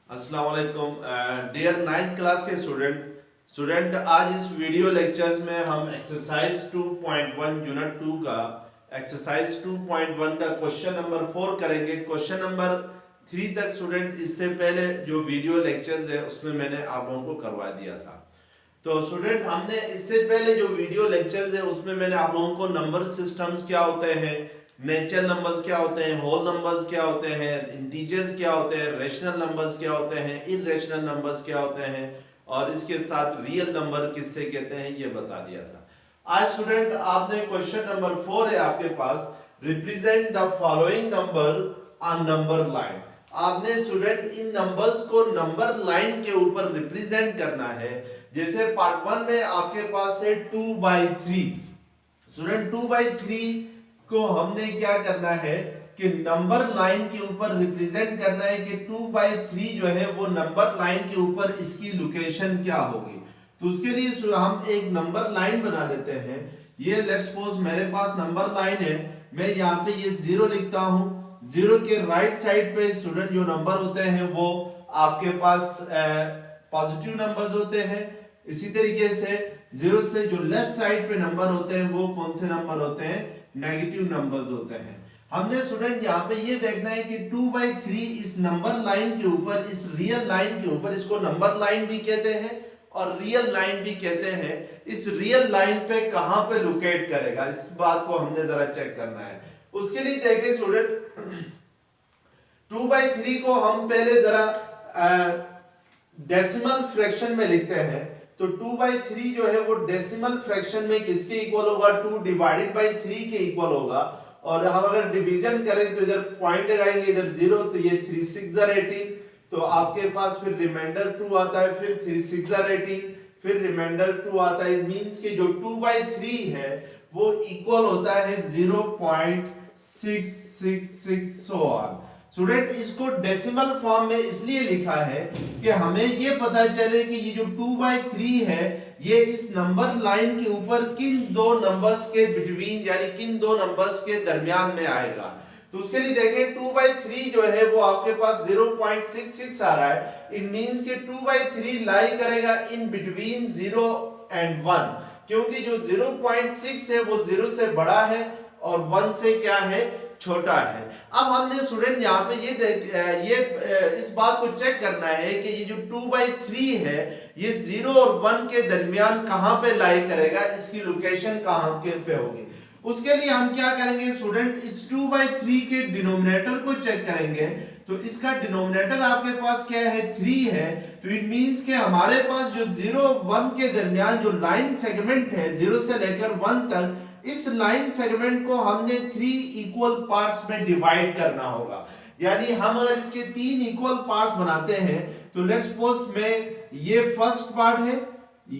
अस्सलाम वालेकुम dear 9th class के स्टूडेंट आज इस वीडियो लेक्चर्स में हम एक्सरसाइज 2.1 यूनिट 2 का एक्सरसाइज 2.1 का क्वेश्चन नंबर 4 करेंगे। क्वेश्चन नंबर 3 तक स्टूडेंट इससे पहले जो वीडियो लेक्चर्स है उसमें मैंने आप लोगों को करवा दिया था। तो स्टूडेंट हमने इससे पहले जो वीडियो लेक्चर्स है उसमें मैंने आप लोगों को नंबर सिस्टम्स क्या होते हैं, नेचुरल नंबर्स क्या होते हैं, होल नंबर्स क्या होते हैं, इंटीजर्स क्या होते हैं, रैशनल नंबर्स क्या होते हैं, इररेशनल नंबर्स क्या होते हैं और इसके साथ रियल नंबर किससे कहते हैं ये बता दिया था। आज स्टूडेंट आपने क्वेश्चन नंबर 4 है आपके पास, represent the following number on number line. आपने स्टूडेंट इन नंबर्स को नंबर लाइन के ऊपर रिप्रेजेंट करना है। जैसे पार्ट 1 में आपके पास है 2/3। स्टूडेंट 2/3 को हमने क्या करना है कि नंबर लाइन के ऊपर रिप्रेजेंट करना है कि 2/3 जो है वो नंबर लाइन के ऊपर इसकी लोकेशन क्या होगी। तो उसके लिए हम एक नंबर लाइन बना देते हैं। ये लेट्स सपोज मेरे पास नंबर लाइन है, मैं यहाँ पे ये 0 लिखता हूँ। 0 के राइट साइड पे स्टूडेंट जो नंबर होते हैं वो आपके पास पॉजिटिव नंबर्स होते हैं। इसी तरीके से 0 से जो लेफ्ट साइड पे नंबर होते हैं वो कौन से नंबर होते हैं, नेगेटिव नंबर्स होते हैं। हमने स्टूडेंट यहाँ पे ये देखना है कि 2/3 इस नंबर लाइन के ऊपर, इस रियल लाइन के ऊपर, इसको नंबर लाइन भी कहते हैं और रियल लाइन भी कहते हैं, इस रियल लाइन पे कहां पे लोकेट करेगा, इस बात को हमने जरा चेक करना है। उसके लिए देखें स्टूडेंट 2/3 को हम पहले जरा डेसिमल फ्रैक्शन में लिखते हैं। तो 2/3 जो है वो डेसिमल फ्रैक्शन में किसके इक्वल होगा, 2/3 के इक्वल होगा। और हम अगर डिवीजन करें तो इधर पॉइंट लगाएंगे, इधर 0, तो ये 3 6 18, तो आपके पास फिर रिमाइंडर 2 आता है, फिर 3 6 18, फिर रिमाइंडर 2 आता है। इट मींस कि जो 2/3 है वो इक्वल होता है 0.666 सो ऑन। स्टूडेंट इसको डेसिमल फॉर्म में इसलिए लिखा है कि हमें ये पता चले कि ये जो 2/3 है ये इस नंबर लाइन के ऊपर किन दो नंबर्स के बिटवीन, यानी किन दो नंबर्स के दरमियान में आएगा। तो उसके लिए देखें 2/3 जो है वो आपके पास 0.66 आ रहा है। इट मींस कि 2/3 लाई करेगा इन बिटवीन 0 एंड 1, क्योंकि जो 0.6 है वो 0 से बड़ा है और 1 से क्या है, छोटा है। अब हमने स्टूडेंट यहाँ पे इस बात को चेक करना है कि ये जो 2/3 है ये 0 और 1 के दरमियान कहां पे लाई करेगा, इसकी लोकेशन कहां पे होगी। उसके लिए हम क्या करेंगे स्टूडेंट, इस 2/3 के डिनोमिनेटर को चेक करेंगे। तो इसका डिनोमिनेटर आपके पास क्या है, 3 है। तो इट मींस कि हमारे पास जो 0 1 के दरमियान जो लाइन सेगमेंट है 0 से लेकर 1 तक, इस लाइन सेगमेंट को हमने 3 इक्वल पार्ट्स में डिवाइड करना होगा। यानी हम अगर इसके 3 इक्वल पार्ट्स बनाते हैं तो लेट्स सपोज में ये फर्स्ट पार्ट है,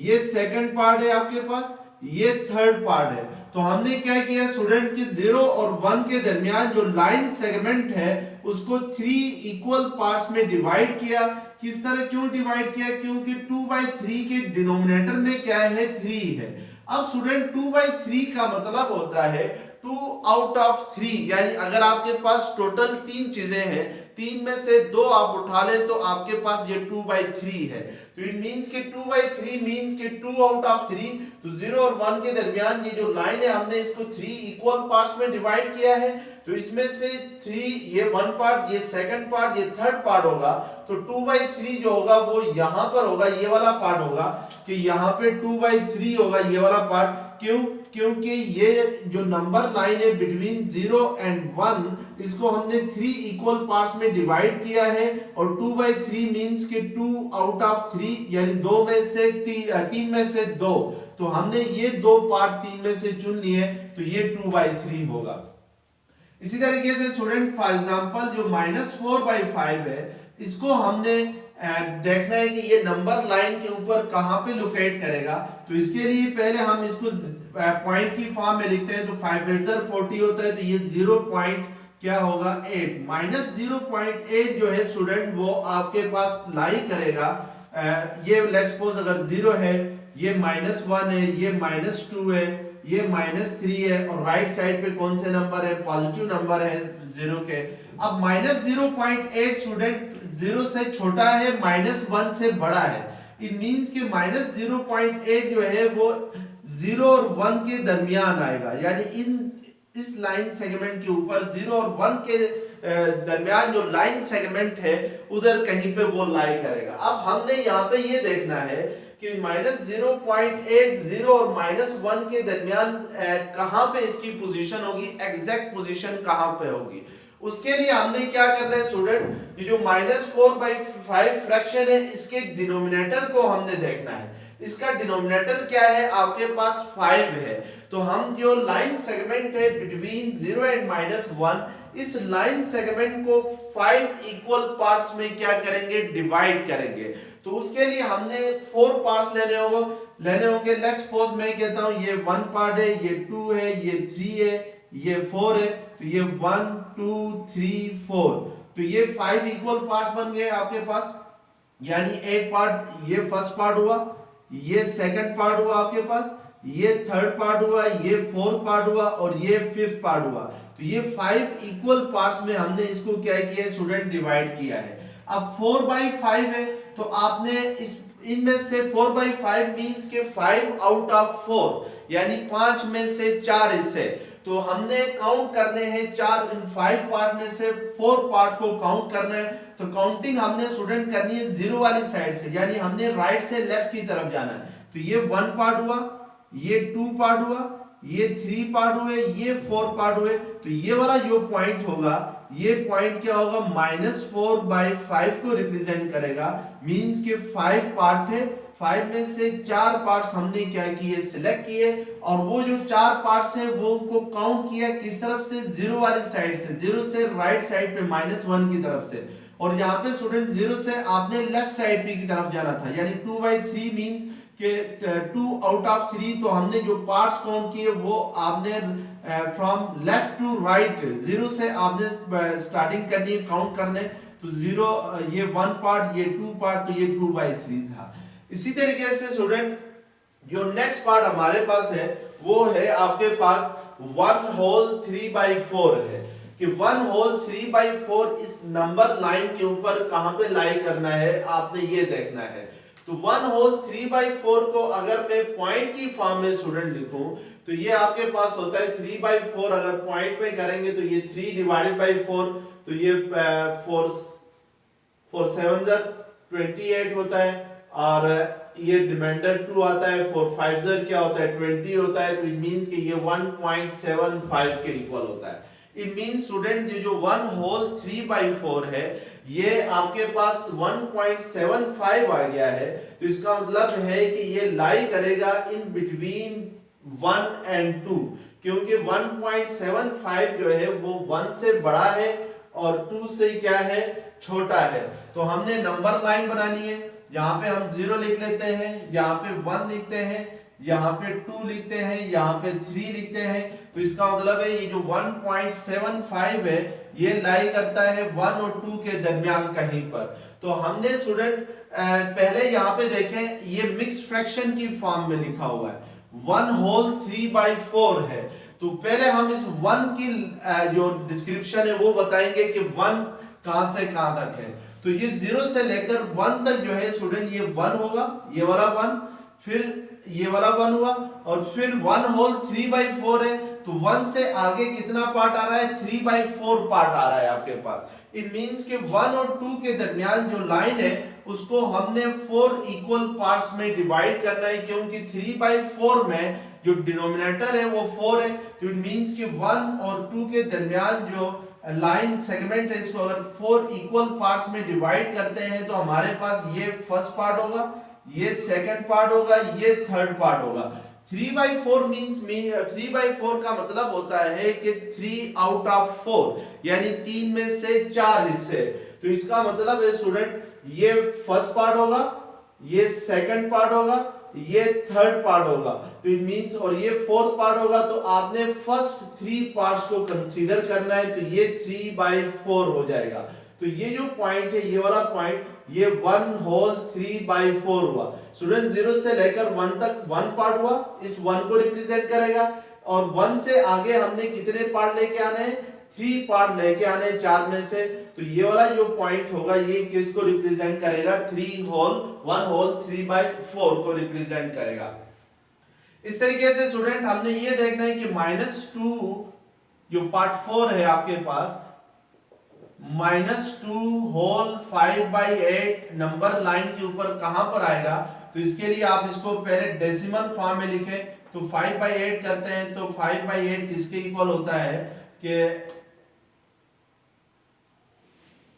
ये सेकंड पार्ट है आपके पास, ये थर्ड पार्ट है। तो हमने क्या किया स्टूडेंट कि 0 और 1 के दरमियान जो लाइन सेगमेंट है उसको 3 इक्वल पार्ट्स में डिवाइड किया। किस तरह, क्यों डिवाइड किया, क्योंकि 2/3 के डिनोमिनेटर में क्या है, 3 है। अब स्टूडेंट 2/3 का मतलब होता है 2 आउट ऑफ 3, यानी अगर आपके पास टोटल 3 चीजें हैं, 3 में से 2 आप उठा लें तो आपके पास ये 2/3 है। तो इट मींस कि 2/3 मींस कि 2 आउट ऑफ 3। तो 0 और 1 के दरमियान ये जो लाइन है हमने इसको 3 इक्वल पार्ट्स में डिवाइड किया है। तो इसमें से 3 ये 1 पार्ट, ये सेकंड पार्ट, ये थर्ड पार्ट होगा। तो 2/3 जो होगा वो यहां पर होगा, ये वाला पार्ट होगा कि यहां पे 2/3 होगा, ये वाला पार्ट। क्यों, क्योंकि ये जो नंबर लाइन है बिटवीन 0 एंड 1, इसको हमने 3 इक्वल पार्ट्स में डिवाइड किया है। और 2/3 मींस कि 2 आउट ऑफ 3, यानी 2 में से 3 में से 2। तो हमने ये 2 पार्ट 3 में से चुन लिए, तो ये 2/3 होगा। इसी तरीके से स्टूडेंट फॉर एग्जांपल जो -4/5 है, इसको हमने देखना है कि ये नंबर लाइन के ऊपर कहां पे लोकेट करेगा। तो इसके लिए पहले हम इसको पॉइंट की फॉर्म में लिखते हैं। तो 5 8 40 होता है, तो ये 0 पॉइंट क्या होगा, 8 -0.8 जो है स्टूडेंट वो आपके पास लाई करेगा। ये लेट्स सपोज अगर 0 है, ये -1 है, ये -2 है, ये -3 है और राइट साइड पे कौन से नंबर है, पॉजिटिव नंबर है 0 के। अब -0.8 स्टूडेंट 0 से छोटा है, -1 से बड़ा है। इट मींस कि -0.8 जो है वो 0 और 1 के दरमियान आएगा, यानी इस लाइन सेगमेंट के ऊपर 0 और 1 के दरमियान जो लाइन सेगमेंट है उधर कहीं पे वो लाई करेगा। अब हमने यहाँ पे ये देखना है कि -0.8 0 और -1 के दरमियान कहाँ पे इसकी पोजीशन होगी, एग्जैक्ट पोजीशन कहाँ पे होगी। उसके लिए हमने क्या करना है स्टूडेंट, ये जो -4/5 फ्रैक्शन है इसके डिनोमिनेटर को हमने देखना है। इसका डिनोमिनेटर क्या है, आपके पास 5 है, तो हम जो लाइन सेगमेंट है बिटवीन 0 एंड -1, इस लाइन सेगमेंट को 5 इक्वल पार्ट्स में क्या करेंगे, डिवाइड करेंगे। तो उसके लिए हमने 4 पार्ट्स लेने होंगे। लेट्स सपोज मैं कहता हूं ये 1 पार्ट है, ये 2 है, ये 3 है, ये 4 है, तो ये 1 2 3 4, तो ये 5 इक्वल पार्ट्स बन गए आपके पास। यानी एक पार्ट ये फर्स्ट पार्ट हुआ, ये सेकंड पार्ट हुआ आपके पास, ये थर्ड पार्ट हुआ, ये फोर्थ पार्ट हुआ और ये फिफ्थ पार्ट हुआ। तो ये 5 इक्वल पार्ट्स में हमने इसको क्या किया है स्टूडेंट, डिवाइड किया है। अब 4/5 है, तो आपने इनमें से 4/5 मींस के 5 आउट ऑफ 4, यानी 5 में से 4 हिस्से। तो हमने काउंट करने हैं 4, इन 5 पार्ट में से 4 पार्ट को काउंट करना है। तो काउंटिंग हमने स्टूडेंट करनी है 0 वाली साइड से, यानी हमने राइट से लेफ्ट की तरफ जाना है। तो ये 1 पार्ट हुआ, ये 2 पार्ट हुआ, ये 3 पार्ट हुए, ये 4 पार्ट हुए। तो ये वाला जो पॉइंट होगा, ये पॉइंट क्या होगा, -4/5 को रिप्रेजेंट करेगा। मींस के 5 पार्ट है, 5 में से 4 पार्ट्स हमने क्या किए, सिलेक्ट किए, और वो जो 4 पार्ट्स है वो उनको काउंट किया किस तरफ से, 0 वाली साइड से, 0 से राइट साइड पे -1 की तरफ से। और यहाँ पे स्टूडेंट 0 से आपने लेफ्ट साइड पे की तरफ जाना था, यानी 2/3 मींस के 2 आउट ऑफ 3। तो हमने जो पार्ट्स काउंट किए वो आपने फ्रॉम लेफ्ट टू राइट 0 से आपने स्टार्टिंग करनी है काउंट करने। तो 0, ये 1 पार्ट, ये 2 पार्ट, तो ये 2/3 था। इसी तरीके से स्टूडेंट जो नेक्स्ट पार्ट हमारे पास है वो है आपके पास 1 होल 3/4 है, कि 1 होल 3/4 इस नंबर लाइन के ऊपर कहां पे लाई करना है, आपने ये देखना है। तो 1 होल 3/4 को अगर मैं पॉइंट की फॉर्म में स्टूडेंट लिखूं तो ये आपके पास होता है 3/4। अगर पॉइंट में करेंगे तो ये 3 डिवाइडेड बाई 4, तो ये 4 7 28 होता है, और ये रिमाइंडर 2 आता है, 4 5 क्या होता है, 20 होता है। तो इट मींस कि ये 1.75 के इक्वल होता है। इट मींस स्टूडेंट ये जो 1 होल 3/4 है ये आपके पास 1.75 आ गया है। तो इसका मतलब है कि ये लाई करेगा इन बिटवीन 1 एंड 2, क्योंकि 1.75 जो है वो 1 से बड़ा है और 2 से क्या है, छोटा है। तो हमने नंबर लाइन बनानी है, यहाँ पे हम 0 लिख लेते हैं, यहाँ पे 1 लिखते हैं, यहाँ पे 2 लिखते हैं, यहाँ पे 3 लिखते हैं। तो इसका मतलब है ये जो 1.75 है ये लाई करता है 1 और 2 के दरमियान कहीं पर। तो हमने स्टूडेंट पहले यहाँ पे देखें ये मिक्स फ्रैक्शन की फॉर्म में लिखा हुआ है, 1 होल 3/4 है। तो पहले हम इस 1 की जो डिस्क्रिप्शन है वो बताएंगे कि 1 कहां से कहां तक है। तो ये 0 से लेकर 1 तक जो है स्टूडेंट ये 1 होगा, ये वाला 1, फिर ये वाला 1 हुआ, और फिर 1 होल 3/4 है। तो 1 से आगे कितना पार्ट आ रहा है, 3/4 पार्ट आ रहा है आपके पास। इट मींस कि 1 और 2 के दरमियान जो लाइन है उसको हमने 4 इक्वल पार्ट्स में डिवाइड करना है, क्योंकि 3/4 में जो डिनोमिनेटर है वो 4 है। तो इट मींस कि 1 और 2 के दरमियान जो लाइन सेगमेंट है इसको अगर 4 इक्वल पार्ट्स में डिवाइड करते हैं तो हमारे पास ये फर्स्ट पार्ट होगा, ये सेकंड पार्ट होगा, ये थर्ड पार्ट होगा। 3/4 मींस 3/4 का मतलब होता है कि 3 आउट ऑफ 4, यानी 3 में से 4 हिस्से। तो इसका मतलब है स्टूडेंट ये फर्स्ट पार्ट होगा, ये सेकंड पार्ट होगा, ये थर्ड पार्ट होगा। तो इट मींस और ये फोर्थ पार्ट होगा। तो आपने फर्स्ट 3 पार्ट्स को कंसीडर करना है, तो ये 3/4 हो जाएगा। तो ये जो पॉइंट है, ये वाला पॉइंट, ये 1 होल 3/4 हुआ। स्टूडेंट 0 से लेकर 1 तक 1 पार्ट हुआ, इस 1 को रिप्रेजेंट करेगा। और 1 से आगे हमने कितने पार्ट लेके आने हैं? 3 पार्ट लेके आने हैं 4 में से। तो ये वाला जो पॉइंट होगा ये किसको रिप्रेजेंट करेगा? 1 होल 3/4 को रिप्रेजेंट करेगा। इस तरीके से स्टूडेंट हमने ये देखना है कि -2 जो पार्ट 4 है आपके पास, -2 होल 5/8 नंबर लाइन के ऊपर कहां पर आएगा? तो इसके लिए आप इसको पहले डेसिमल फॉर्म में लिखें। तो 5/8 करते हैं तो 5/8 किसके इक्वल होता है कि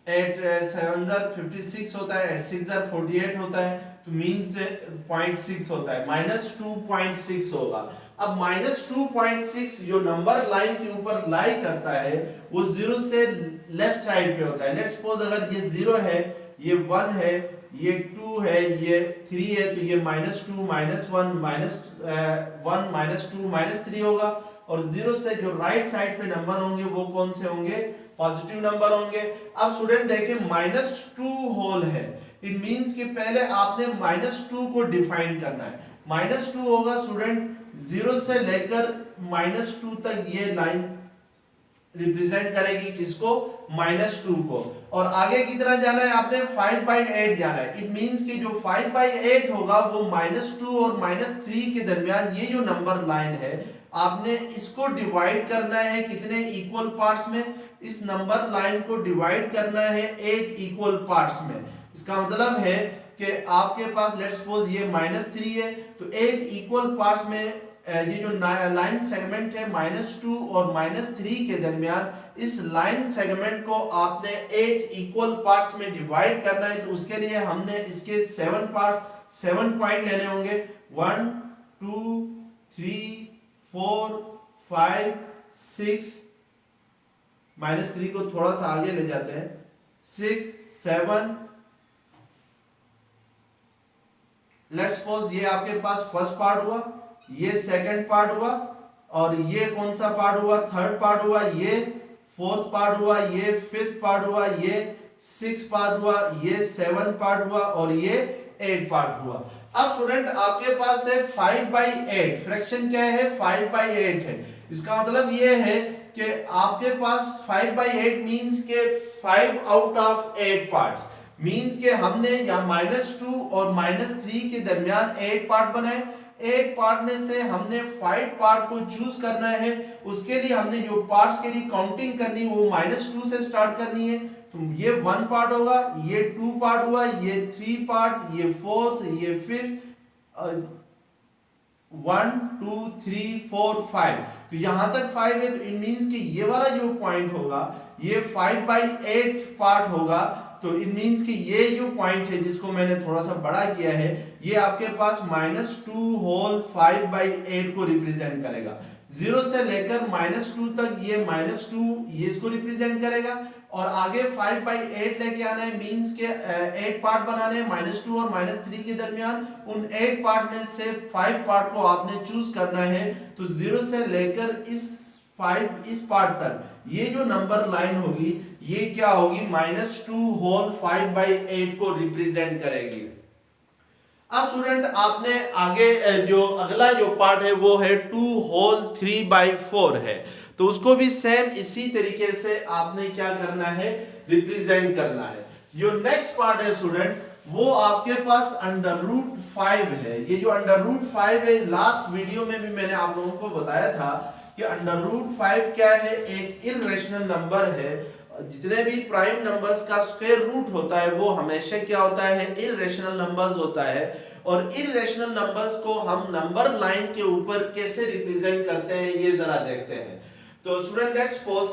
8 7 56 होता है, 8 6 48 होता है, तो मींस 0.6 होता है, -2.6 होगा। अब -2.6 जो नंबर लाइन के ऊपर लाई करता है वो 0 से लेफ्ट साइड पे होता है। लेट्स सपोज अगर ये 0 है, ये 1 है, ये 2 है, ये 3 है, तो ये -2 -1 -1 -2 -3 होगा। और 0 से जो राइट साइड पे नंबर होंगे वो कौन से होंगे? पॉजिटिव नंबर होंगे। अब स्टूडेंट देखिए -2 होल है, इट मींस कि पहले आपने -2 को डिफाइन करना है। -2 होगा स्टूडेंट 0 से लेकर -2 तक ये लाइन रिप्रेजेंट करेगी किसको? -2 को। और आगे कितना जाना है आपने? 5/8 जाना है। इट मींस कि जो 5/8 होगा वो -2 और -3 के दरमियान ये जो नंबर लाइन है आपने इसको डिवाइड करना है कितने इक्वल पार्ट्स में? इस नंबर लाइन को डिवाइड करना है 8 इक्वल पार्ट्स में। इसका मतलब है कि आपके पास लेट्स सपोज ये -3 है, तो 8 इक्वल पार्ट्स में ये जो लाइन सेगमेंट है -2 और -3 के दरमियान, इस लाइन सेगमेंट को आपने 8 इक्वल पार्ट्स में डिवाइड करना है। तो उसके लिए हमने इसके 7 पॉइंट लेने होंगे। 1 2 3 4 5 6, -3 को थोड़ा सा आगे ले जाते हैं, 6 7। लेट्स सपोज ये आपके पास फर्स्ट पार्ट हुआ, ये सेकंड पार्ट हुआ, और ये कौन सा पार्ट हुआ? थर्ड पार्ट हुआ, ये फोर्थ पार्ट हुआ, ये फिफ्थ पार्ट हुआ, ये सिक्स पार्ट हुआ, ये 7 पार्ट हुआ, और ये 8 पार्ट हुआ। अब स्टूडेंट आपके पास है 5/8, फ्रैक्शन क्या है? 5/8 है। इसका मतलब ये है कि आपके पास 5/8 मींस के 5 आउट ऑफ 8 पार्ट्स, मींस के हमने यहाँ -2 और -3 के दरमियान 8 पार्ट बनाए। 8 पार्ट में से हमने 5 पार्ट को चूज करना है। उसके लिए हमने जो पार्ट्स के लिए काउंटिंग करनी है वो -2 से स्टार्ट करनी है। तो ये 1 पार्ट होगा, ये 2 पार्ट हुआ, ये 3 पार्ट, ये 4th, ये 5th, 1 2 3 4 5। तो यहां तक 5 है, तो इट मींस कि ये वाला जो पॉइंट होगा ये 5/8 पार्ट होगा। तो इट मींस कि ये जो पॉइंट है जिसको मैंने थोड़ा सा बड़ा किया है, ये आपके पास -2 होल 5/8 को रिप्रेजेंट करेगा। 0 से लेकर -2 तक ये -2 ये इसको रिप्रेजेंट करेगा, और आगे 5/8 लेके आना है, मींस के 8 पार्ट बनाने हैं -2 और -3 के दरमियान। उन 8 पार्ट में से 5 पार्ट को आपने चूज करना है। तो 0 से लेकर इस पार्ट तक ये जो नंबर लाइन होगी ये क्या होगी? -2 होल 5/8 को रिप्रेजेंट करेगी। अब स्टूडेंट आपने आगे जो अगला जो पार्ट है वो है 2 होल 3/4 है, तो उसको भी सेम इसी तरीके से आपने क्या करना है? रिप्रेजेंट करना है। जो नेक्स्ट पार्ट है स्टूडेंट वो आपके पास √5 है। ये जो √5 है, लास्ट वीडियो में भी मैंने आप लोगों को बताया था कि √5 क्या है? एक इररेशनल नंबर है। जितने भी प्राइम नंबर्स का स्क्वायर रूट होता है वो हमेशा क्या होता है? इररेशनल नंबर्स होता है। और इररेशनल नंबर्स को हम नंबर लाइन के ऊपर कैसे रिप्रेजेंट करते हैं ये जरा देखते हैं। तो स्टूडेंट लेट्स सपोज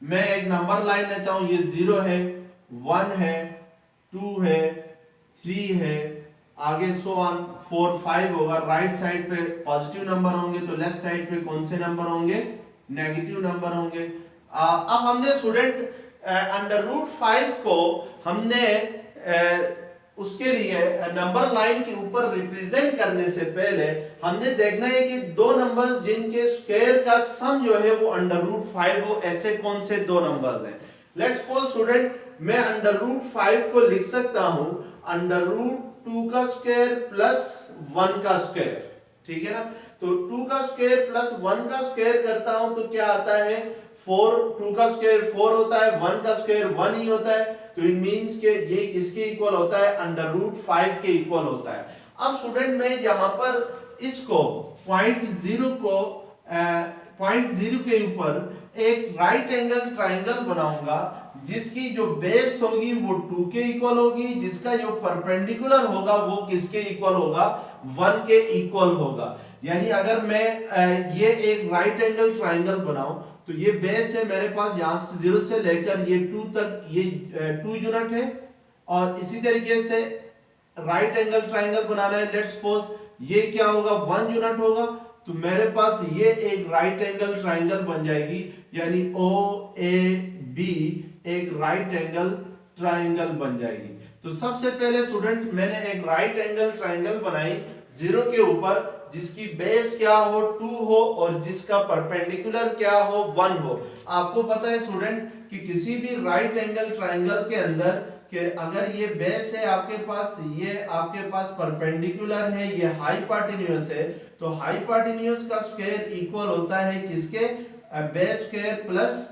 मैं एक नंबर लाइन लेता हूं, ये 0 है, 1 है, 2 है, 3 है, आगे सो ऑन 4 5 होगा। राइट साइड पे पॉजिटिव नंबर होंगे तो लेफ्ट साइड पे कौन से नंबर होंगे? नेगेटिव नंबर होंगे। अब हमने स्टूडेंट √5 को हमने उसके लिए नंबर लाइन के ऊपर रिप्रेजेंट करने से पहले हमने देखना है कि दो नंबर्स जिनके स्क्वायर का सम जो है वो √5 हो, ऐसे कौन से दो नंबर्स हैं। लेट्स सपोज स्टूडेंट, मैं √5 को लिख सकता हूं √2 का स्क्वायर प्लस 1 का स्क्वायर, ठीक है ना। तो 2 का स्क्वायर प्लस 1 का स्क्वायर करता हूं तो क्या आता है 4, 2 का स्क्वायर 4 होता है, 1 का स्क्वायर 1 ही होता है, तो इट मींस कि ये किसके इक्वल होता है √5 के इक्वल होता है। अब स्टूडेंट मैं यहां पर इसको पॉइंट 0 के ऊपर एक राइट एंगल ट्राइंगल बनाऊंगा जिसकी जो बेस होगी वो 2 के इक्वल होगी, जिसका जो परपेंडिकुलर होगा वो किसके इक्वल होगा 1 के इक्वल होगा। यानी अगर मैं ये एक राइट एंगल ट्राइंगल बनाऊं तो ये बेस है मेरे पास, यहां से 0 से लेकर ये 2 तक ये 2 यूनिट है, और इसी तरीके से राइट एंगल ट्राइंगल बनाना है, लेट्स सपोज ये क्या होगा 1 यूनिट होगा, तो मेरे पास ये एक राइट एंगल ट्राइंगल बन जाएगी, यानी OAB एक राइट एंगल ट्राइंगल बन जाएगी। तो सबसे पहले स्टूडेंट मैंने एक राइट एंगल ट्राइंगल बनाई 0 के ऊपर, जिसकी बेस क्या हो 2 हो और जिसका परपेंडिकुलर क्या हो 1 हो। आपको पता है स्टूडेंट कि किसी भी राइट एंगल ट्राइंगल के अंदर कि अगर ये बेस है आपके पास, ये आपके पास परपेंडिकुलर है, ये हाइपोटेन्यूज है, तो हाइपोटेन्यूज का स्क्वायर इक्वल होता है किसके base square plus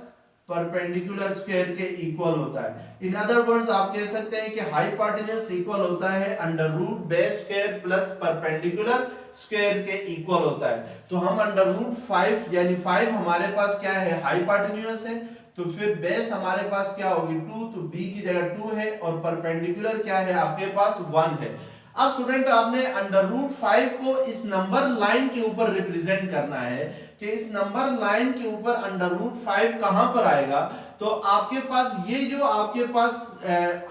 perpendicular square के इक्वल होता है। इन अदर वर्ड्स आप कह सकते हैं कि हाइपोटेन्यूज इक्वल होता है √ base square plus perpendicular square के इक्वल होता है। तो हम √5 यानी 5 हमारे पास क्या है हाइपोटेन्यूज है, तो फिर बेस हमारे पास क्या होगी 2, तो b की जगह 2 है और परपेंडिकुलर क्या है आपके पास 1 है। अब स्टूडेंट आपने √5 को इस नंबर लाइन के ऊपर रिप्रेजेंट करना है कि इस नंबर लाइन के ऊपर √5 कहां पर आएगा, तो आपके पास ये जो आपके पास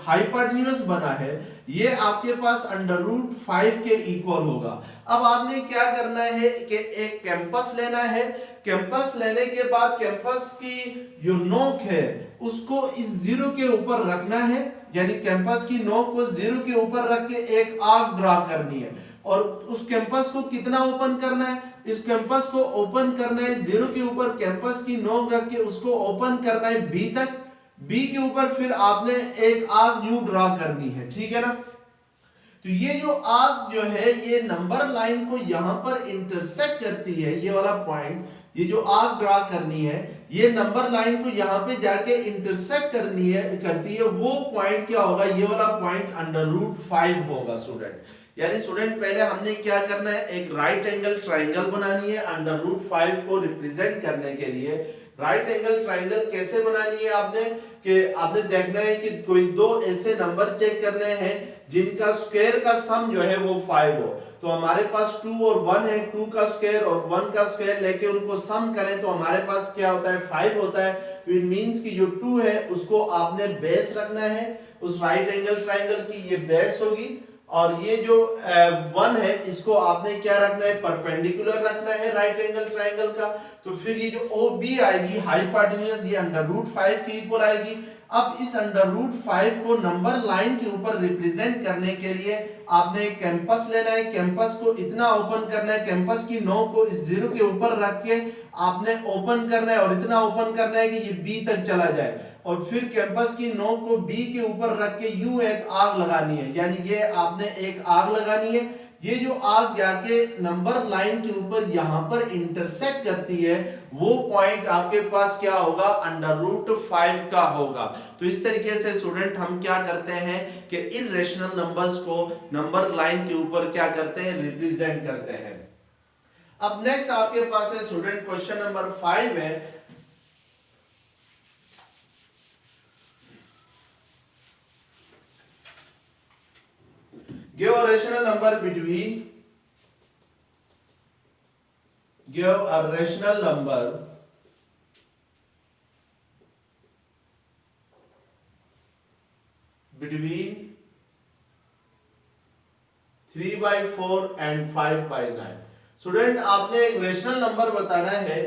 हाइपोटेन्यूज बना है ये आपके पास √5 के इक्वल होगा। अब आपने क्या करना है कि एक कैंपस लेना है, कैंपस लेने के बाद कैंपस की जो नोक है उसको इस 0 के ऊपर रखना है, यानी कैंपस की नोक को 0 के ऊपर रख के एक आर्क ड्रा करनी है, और उस कैंपस को कितना ओपन करना है, इस कैंपस को ओपन करना है 0 के ऊपर कैंपस की नोक रख के उसको ओपन करना है B तक, B के ऊपर फिर आपने एक आर्क यू ड्रा करनी है, ठीक है ना। तो ये जो आर्क जो है ये नंबर लाइन को यहां पर इंटरसेक्ट करती है, ये वाला पॉइंट, ये जो आर्क ड्रा करनी है ये नंबर लाइन को यहां पे जाके इंटरसेक्ट करती है, वो पॉइंट क्या होगा, ये वाला पॉइंट √5 होगा स्टूडेंट। यानी स्टूडेंट पहले हमने क्या करना है एक राइट एंगल ट्राइंगल बनानी है √5 को रिप्रेजेंट करने के लिए। राइट एंगल ट्राइंगल कैसे बनानी है आपने कि आपने देखना है कि कोई दो ऐसे नंबर चेक करने हैं जिनका स्क्वायर का सम जो है वो 5 हो। तो हमारे पास 2 और 1 है, 2 का स्क्वायर और 1 का स्क्वायर लेके उनको सम करें तो हमारे पास क्या होता है 5 होता है। तो इट मींस कि जो 2 है उसको आपने बेस रखना है उस राइट एंगल ट्राइंगल की, ये बेस होगी, और ये जो 1 है इसको आपने क्या रखना है परपेंडिकुलर रखना है राइट एंगल ट्राइंगल का। तो फिर ये जो OB आएगी हाइपोटेन्यूज ये √5 के इक्वल आएगी। अब इस √5 को नंबर लाइन के ऊपर रिप्रेजेंट करने के लिए आपने एक कैंपस लेना है, कैंपस को इतना ओपन करना है, कैंपस की नोक को इस 0 के ऊपर रख के आपने ओपन करना है और इतना ओपन करना है कि ये B तक चला जाए, और फिर कैंपस की नोक को B के ऊपर रख के यू एक आग लगानी है, यानी ये आपने एक आग लगानी है। ये जो आग जाके नंबर लाइन के ऊपर यहां पर इंटरसेक्ट करती है वो पॉइंट आपके पास क्या होगा √5 का होगा। तो इस तरीके से स्टूडेंट हम क्या करते हैं कि इर्रेशनल नंबर्स को नंबर लाइन के ऊपर क्या करते हैं रिप्रेजेंट करते हैं। अब नेक्स्ट आपके पास है स्टूडेंट क्वेश्चन नंबर 5 है, give a rational number between, give a rational number between 3/4 and 5/9। Student आपने एक रेशनल नंबर बताना है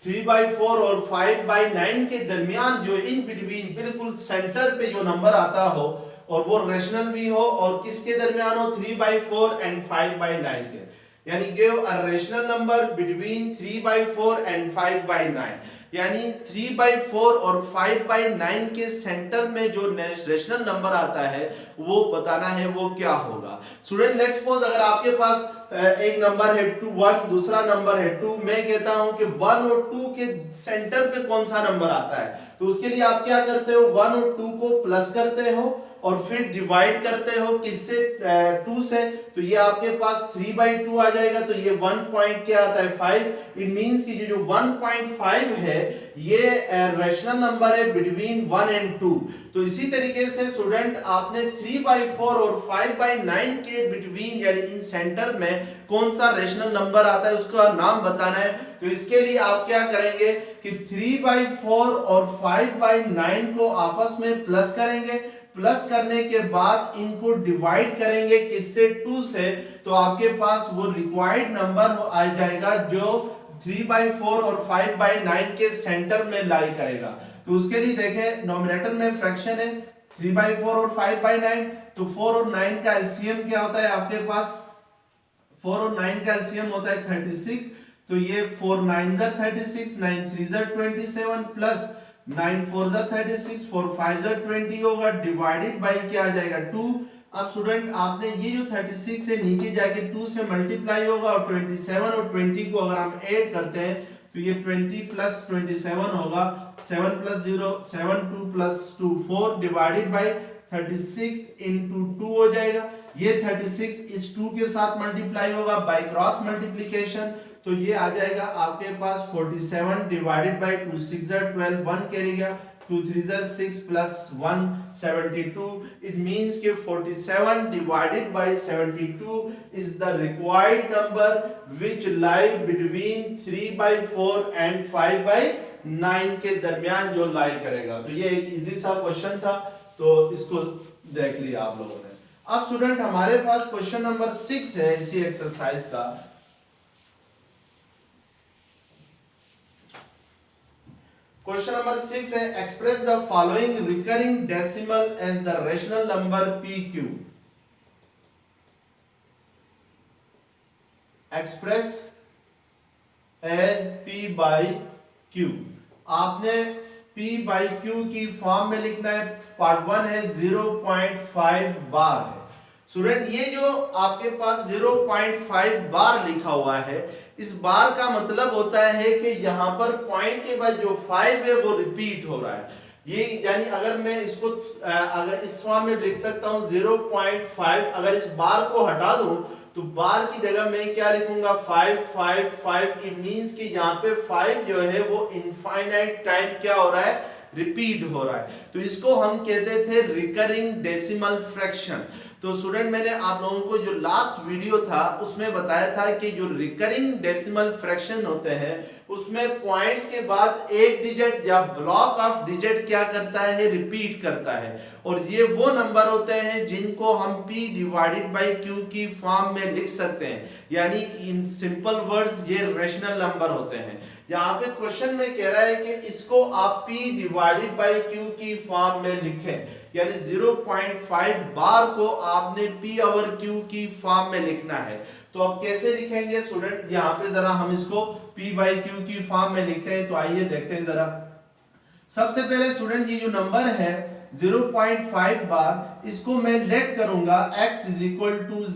3/4 और 5/9 के दरमियान जो इन बिटवीन बिल्कुल सेंटर पे जो नंबर आता हो और वो रेशनल भी हो और किसके दरमियान हो, 3/4 एंड 5/9 के, यानी give a rational number between 3/4 and 5/9, यानी 3/4 और 5/9 के सेंटर में जो रेशनल नंबर आता है वो बताना है वो क्या होगा। स्टूडेंट लेट्स सपोज अगर आपके पास एक नंबर है 1, दूसरा नंबर है 2, मैं कहता हूं कि 1 और 2 के सेंटर पे कौन सा नंबर आता है, तो उसके लिए आप क्या करते हो, 1 और 2 को प्लस करते हो और फिर डिवाइड करते हो किससे, 2 से, तो ये आपके पास 3/2 आ जाएगा, तो ये 1 पॉइंट क्या आता है, 5। इट मींस कि जो 1.5 है ये रेशनल नंबर है बिटवीन 1 एंड 2। तो इसी तरीके से स्टूडेंट आपने 3/4 और 5/9 के बिटवीन यानी इन सेंटर में कौन सा रेशनल नंबर आता है उसका नाम बताना है। तो इसके लिए आप क्या करेंगे कि 3/4 और 5/9 को आपस में प्लस करेंगे, प्लस करने के बाद इनको डिवाइड करेंगे किससे, 2 से, तो आपके पास वो रिक्वायर्ड नंबर आ जाएगा जो 3/4 और 5/9 के सेंटर में लाई करेगा। तो उसके लिए देखें नॉमिनेटर में फ्रैक्शन है 3/4 और 5/9, तो 4 और 9 का एलसीएम क्या होता है आपके पास, 4 और 9 का एलसीएम होता है 36, तो ये 4 9 ज़ा 36, 9 3 ज़ा 27 प्लस 9 4 ज़ा 36, 4 5 ज़ा 20 होगा, डिवाइडेड बाय क्या आ जाएगा 2। अब स्टूडेंट आपने ये जो 36 से नीचे जाके 2 से मल्टीप्लाई होगा और 27 और 20 को अगर हम ऐड करते हैं तो ये 20 प्लस 27 होगा, 7 plus 0 7, 2 plus 2 4 divided by 36 into 2 हो जाएगा। ये 36 इस 2 के साथ मल्टीप्लाई होगा बाय क्रॉस मल्टीप्लिकेशन, तो ये आ जाएगा आपके पास 47 डिवाइडेड बाय 2 6 ज़ा 12, 1 कैरी गया, 2 3 ज़ा 6 प्लस 1 72। इट मींस कि 47 divided by 72 is the required number which lie between 3/4 and 5/9 के दरमियान जो लाई करेगा। तो ये एक इजी सा क्वेश्चन था, तो इसको देख लिया आप लोगों ने। अब स्टूडेंट हमारे पास क्वेश्चन नंबर 6 है इसी एक्सरसाइज का। क्वेश्चन नंबर 6 है express the following recurring decimal as the rational number PQ। Express as P/Q। आपने P/Q की फॉर्म में लिखना है। पार्ट 1 है 0.5 बार है। स्टूडेंट ये जो आपके पास 0.5 बार लिखा हुआ है, इस बार का मतलब होता है कि यहाँ पर पॉइंट के बाद जो 5 है वो रिपीट हो रहा है। ये यानी अगर मैं इसको अगर इस फॉर्म में लिख सकता हूँ 0.5, अगर इस बार को हटा दूं तो बार की जगह मैं क्या लिखूंगा 5 5 5। इट मींस कि यहाँ पे 5 जो है वो इनफाइनाइट टाइम क्या हो रहा है, रिपीट हो रहा है। तो इसको हम कहते थे रिकरिंग डेसिमल फ्रैक्शन। तो स्टूडेंट मैंने आप लोगों को जो लास्ट वीडियो था उसमें बताया था कि जो रिकरिंग डेसिमल फ्रैक्शन होते हैं उसमें पॉइंट्स के बाद एक डिजिट या ब्लॉक ऑफ डिजिट क्या करता है, रिपीट करता है। और ये वो नंबर होते हैं जिनको हम P/Q की फॉर्म में लिख सकते हैं, यानी इन सिंपल वर्ड्स ये रेशनल नंबर होते हैं। यहाँ पे क्वेश्चन में कह रहा है कि इसको आप P/Q की फॉर्म में लिखें, यानी 0.5 बार को आपने P/Q की फॉर्म में लिखना है। तो अब कैसे लिखेंगे स्टूडेंट, यहाँ पे जरा हम इसको P/Q की फॉर्म में लिखते हैं। तो आइए देखते हैं जरा। सबसे पहले स्टूडेंट ये जो नंबर है 0.5 बार, इसको मैं लेट करूंगा x =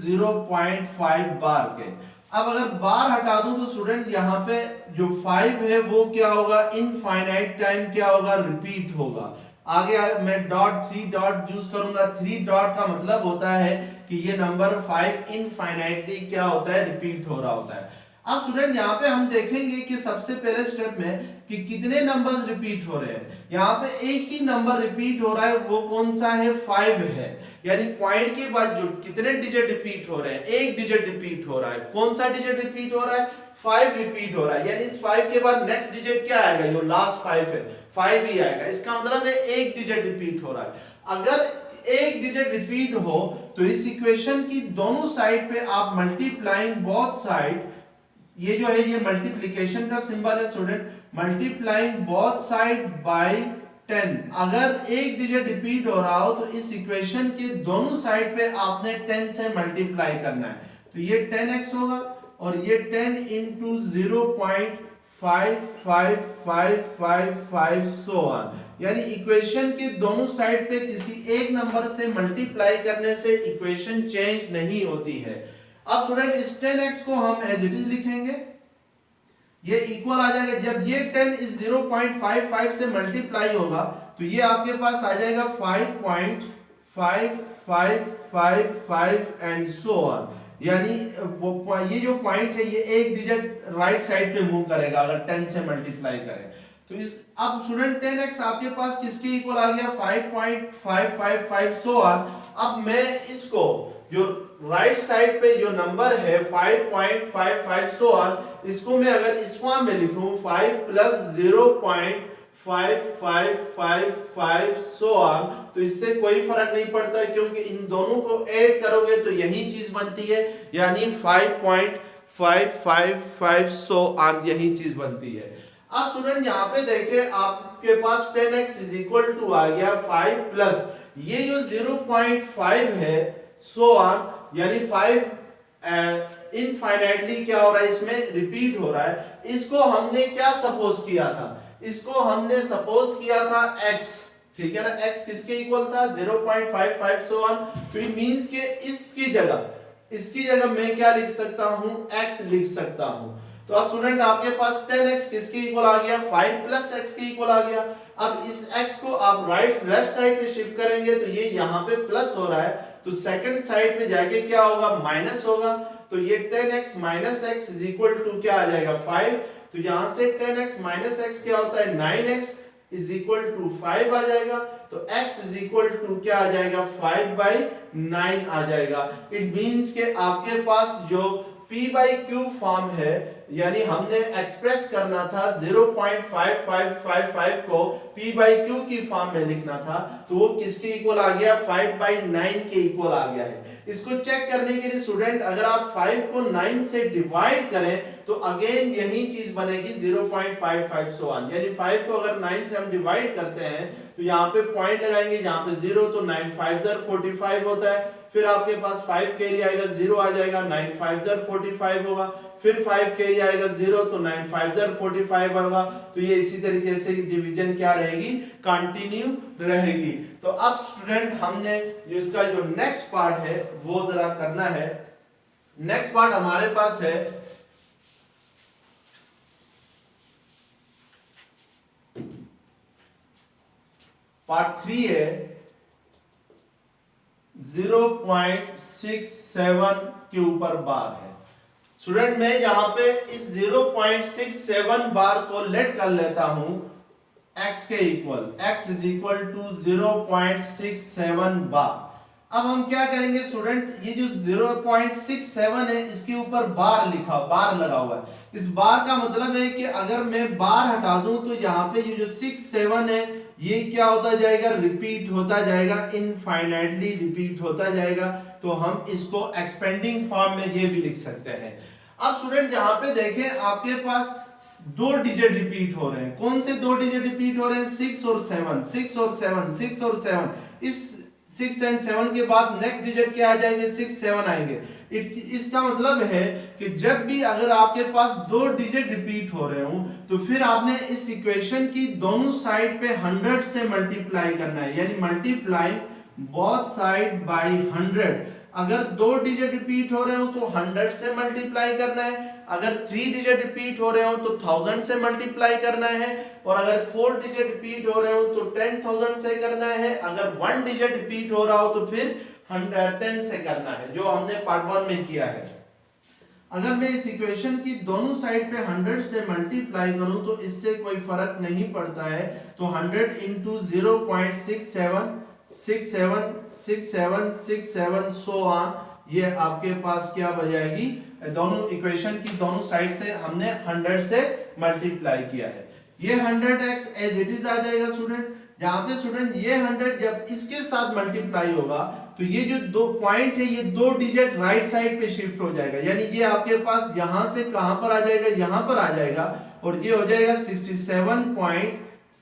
0.5 बार के। अब अगर बार हटा दूं तो स्टूडेंट यहाँ पे जो 5 है वो क्या होगा, इनफाइनाइट टाइम क्या होगा, रिपीट होगा। आगे मैं डॉट 3 डॉट यूज करूंगा। 3 डॉट का मतलब होता है कि ये नंबर 5 इनफाइनाइटली क्या होता है, रिपीट हो रहा होता है। अब स्टूडेंट यहाँ पे हम देखेंगे कि सबसे पहले स्टेप में कि कितने नंबर्स रिपीट हो रहे हैं। यहाँ पे एक ही नंबर रिपीट हो रहा है, वो कौन सा है, 5 है। यानी पॉइंट के बाद जो कितने डिजिट रिपीट हो रहे हैं, एक डिजिट रिपीट हो रहा है। कौन सा डिजिट रिपीट हो रहा है, 5 रिपीट हो रहा है। यानी इस 5 के बाद नेक्स्ट डिजिट क्या आएगा, जो लास्ट 5 है 5 ही आएगा। इसका मतलब है एक डिजिट रिपीट हो रहा है। अगर एक डिजिट रिपीट हो तो इस इक्वेशन की दोनों साइड पे आप मल्टीप्लाइंग बोथ साइड, ये जो है ये मल्टीप्लिकेशन का सिंबल है student, multiplying both side by 10। अगर एक डिजिट रिपीट हो रहा हो तो इस इक्वेशन के दोनों साइड पे आपने 10 से मल्टीप्लाई करना है, तो ये 10x होगा और ये 10 इंटू 0.55555 सो ऑन, यानी इक्वेशन के दोनों साइड पे किसी एक नंबर से मल्टीप्लाई करने से इक्वेशन चेंज नहीं होती है। अब स्टूडेंट इस 10x को हम एज इट इज लिखेंगे, ये इक्वल आ जाएगा, जब ये 10 इस 0.55 से मल्टीप्लाई होगा तो ये आपके पास आ जाएगा 5.5555 एंड सो ऑन, यानी ये जो पॉइंट है ये एक डिजिट राइट साइड पे मूव करेगा अगर 10 से मल्टीप्लाई करें तो इस। अब स्टूडेंट 10x आपके पास किसके इक्वल आ गया 5.555 सो ऑन। अब मैं इसको जो राइट साइड पे जो नंबर है 5.55 सो ऑन, इसको मैं अगर इस फॉर्म में लिखूं 5 प्लस 0.5555 सो ऑन, तो इससे कोई फर्क नहीं पड़ता है क्योंकि इन दोनों को ऐड करोगे तो यही चीज बनती है, यानी 5.555 सो ऑन यही चीज बनती है। अब स्टूडेंट यहाँ पे देखें आपके पास 10x इज इक्वल टू आ गया 5 प्लस ये जो 0.5 है सो ऑन, यानी 5 इनफाइनाइटली क्या हो रहा है इसमें रिपीट हो रहा है। इसको हमने क्या सपोज किया था, इसको हमने सपोज किया था x, ठीक है ना, x किसके इक्वल था 0.55 सो ऑन, तो इट मींस के इसकी जगह मैं क्या लिख सकता हूं x लिख सकता हूं। तो अब स्टूडेंट आपके पास 10x किसके इक्वल आ गया 5 प्लस x के इक्वल आ गया। अब इस x को आप लेफ्ट साइड पे शिफ्ट करेंगे तो ये यहाँ पे प्लस हो रहा है, तो सेकंड साइड पे जाके क्या होगा माइनस होगा, तो ये 10x minus x is equal to क्या आ जाएगा 5, तो यहां से 10x माइनस x क्या होता है 9x इज इक्वल टू 5 आ जाएगा, तो x इज इक्वल टू क्या आ जाएगा 5/9 आ जाएगा। इट मींस के आपके पास जो p/q फॉर्म है, यानी हमने एक्सप्रेस करना था 0.5555 को p/q की फॉर्म में लिखना था, तो वो किसके इक्वल आ गया 5/9 के इक्वल आ गया है। इसको चेक करने के लिए स्टूडेंट अगर आप 5 को 9 से डिवाइड करें तो अगेन यही चीज बनेगी 0.55 सो ऑन, यानी 5 को अगर 9 से हम डिवाइड करते हैं तो यहाँ पे पॉइंट लगाएंगे, यहाँ पे 0 तो 9 5 45 होता है, फिर आपके पास 5 कैरी आएगा 0 आ जाएगा 9 5 45 होगा, फिर 5 कैरी आएगा 0 तो 9 5 45 होगा, तो ये इसी तरीके से डिवीजन क्या रहेगी कंटिन्यू रहेगी। तो अब स्टूडेंट हमने इसका जो नेक्स्ट पार्ट है वो जरा करना है। नेक्स्ट पार्ट हमारे पास है पार्ट 3 है 0.67 के ऊपर बार है। स्टूडेंट मैं यहां पे इस 0.67 बार को लेट कर लेता हूं x के equal, x is equal to 0.67 बार। अब हम क्या करेंगे स्टूडेंट, ये जो 0.67 है इसके ऊपर बार लगा हुआ है। इस बार का मतलब है कि अगर मैं बार हटा दूं तो यहाँ पे ये जो 67 है ये क्या होता जाएगा रिपीट होता जाएगा, इनफाइनाइटली रिपीट होता जाएगा, तो हम इसको एक्सपेंडिंग फॉर्म में ये भी लिख सकते हैं। अब स्टूडेंट यहाँ पे देखें आपके पास 2 डिजिट रिपीट हो रहे हैं। कौन से 2 डिजिट रिपीट हो रहे हैं 6 और 7, 6 और 7, 6 और 7। इस 6 एंड 7 के बाद नेक्स्ट डिजिट क्या आ जाएंगे 6 7 आएंगे। इसका मतलब है कि जब भी अगर आपके पास 2 डिजिट रिपीट हो रहे हो तो फिर आपने इस इक्वेशन की दोनों साइड पे 100 से मल्टीप्लाई करना है, यानी मल्टीप्लाई बोथ साइड बाय 100। अगर 2 डिजिट रिपीट हो रहे हो तो 100 से मल्टीप्लाई करना है, अगर 3 डिजिट रिपीट हो रहे हो तो 1000 से मल्टीप्लाई करना है, और अगर 4 डिजिट रिपीट हो रहे हो तो 10,000 से करना है, अगर 1 डिजिट रिपीट हो रहा हो तो फिर 10 से करना है, जो हमने पार्ट 1 में किया है। अगर मैं इस इक्वेशन की दोनों साइड पे 100 से मल्टीप्लाई करूं तो इससे कोई फर्क नहीं पड़ता है, तो 100 इंटू 0.67 67 67 67 सो ऑन, ये आपके पास क्या बजाएगी, दोनों इक्वेशन की दोनों साइड से हमने 100 से मल्टीप्लाई किया है। ये 100x एज इट इज आ जाएगा स्टूडेंट। यहाँ पे स्टूडेंट ये 100 जब इसके साथ मल्टीप्लाई होगा तो ये जो 2 पॉइंट है ये 2 डिजिट राइट साइड पे शिफ्ट हो जाएगा, यानी ये आपके पास यहां से कहां पर आ जाएगा, यहां पर आ जाएगा, और ये हो जाएगा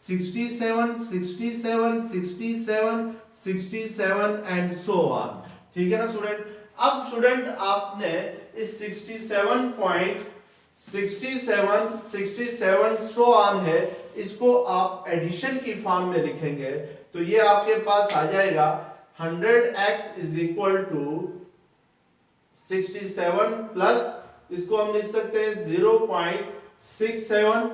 67, 67, 67, 67 एंड सो ऑन। ठीक है ना स्टूडेंट। अब स्टूडेंट आपने इस 67 सो ऑन है, इसको आप एडिशन की फॉर्म में लिखेंगे तो ये आपके पास आ जाएगा 100x is equal to 67 plus इसको हम लिख सकते हैं 0.67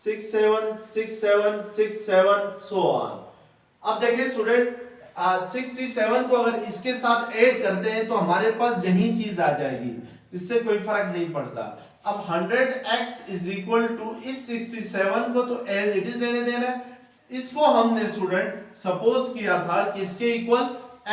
67 67 67 सो ऑन। अब देखिए स्टूडेंट 67 को अगर इसके साथ ऐड करते हैं तो हमारे पास यही चीज आ जाएगी, इससे कोई फर्क नहीं पड़ता। अब 100x इज इक्वल टू इस 67 को तो एज इट इज रहने देना है। इसको हमने स्टूडेंट सपोज किया था किसके इक्वल,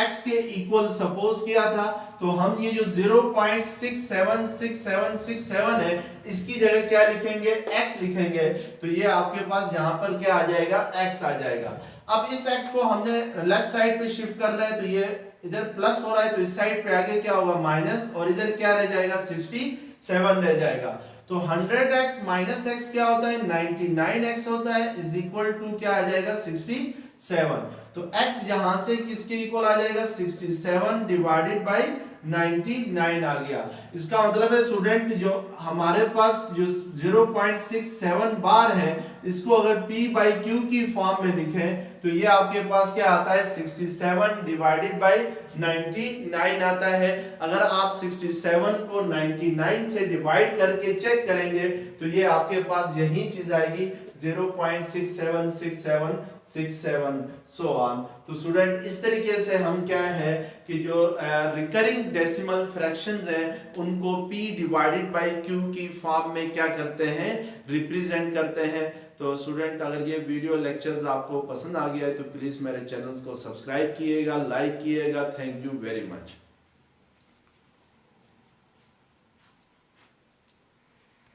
x के इक्वल सपोज किया था, तो हम ये जो 0.676767 है इसकी जगह क्या लिखेंगे, x लिखेंगे, तो ये आपके पास यहां पर क्या आ जाएगा, x आ जाएगा। अब इस x को हमने लेफ्ट साइड पे शिफ्ट कर रहे हैं तो ये इधर प्लस हो रहा है, तो इस साइड पे आगे क्या होगा माइनस, और इधर क्या रह जाएगा 67 रह जाएगा। तो 100x माइनस x क्या होता है 99x होता है, इज इक्वल टू क्या आ जाएगा 67। तो x यहां से किसके इक्वल आ जाएगा 67 डिवाइडेड बाय 99 आ गया। इसका मतलब है स्टूडेंट जो हमारे पास जो 0.67 बार है इसको अगर p बाई q की फॉर्म में लिखें तो ये आपके पास क्या आता है 67 डिवाइडेड बाय 99 आता है। अगर आप 67 को 99 से डिवाइड करके चेक करेंगे तो ये आपके पास यही चीज आएगी 0.676767 सो ऑन। तो स्टूडेंट इस तरीके से हम क्या है कि जो रिकरिंग डेसिमल फ्रैक्शंस हैं उनको p डिवाइडेड बाय q की फॉर्म में क्या करते हैं, रिप्रेजेंट करते हैं। तो स्टूडेंट अगर ये वीडियो लेक्चर्स आपको पसंद आ गया है तो प्लीज मेरे चैनल्स को सब्सक्राइब कीजिएगा, लाइक कीजिएगा। Thank you very much.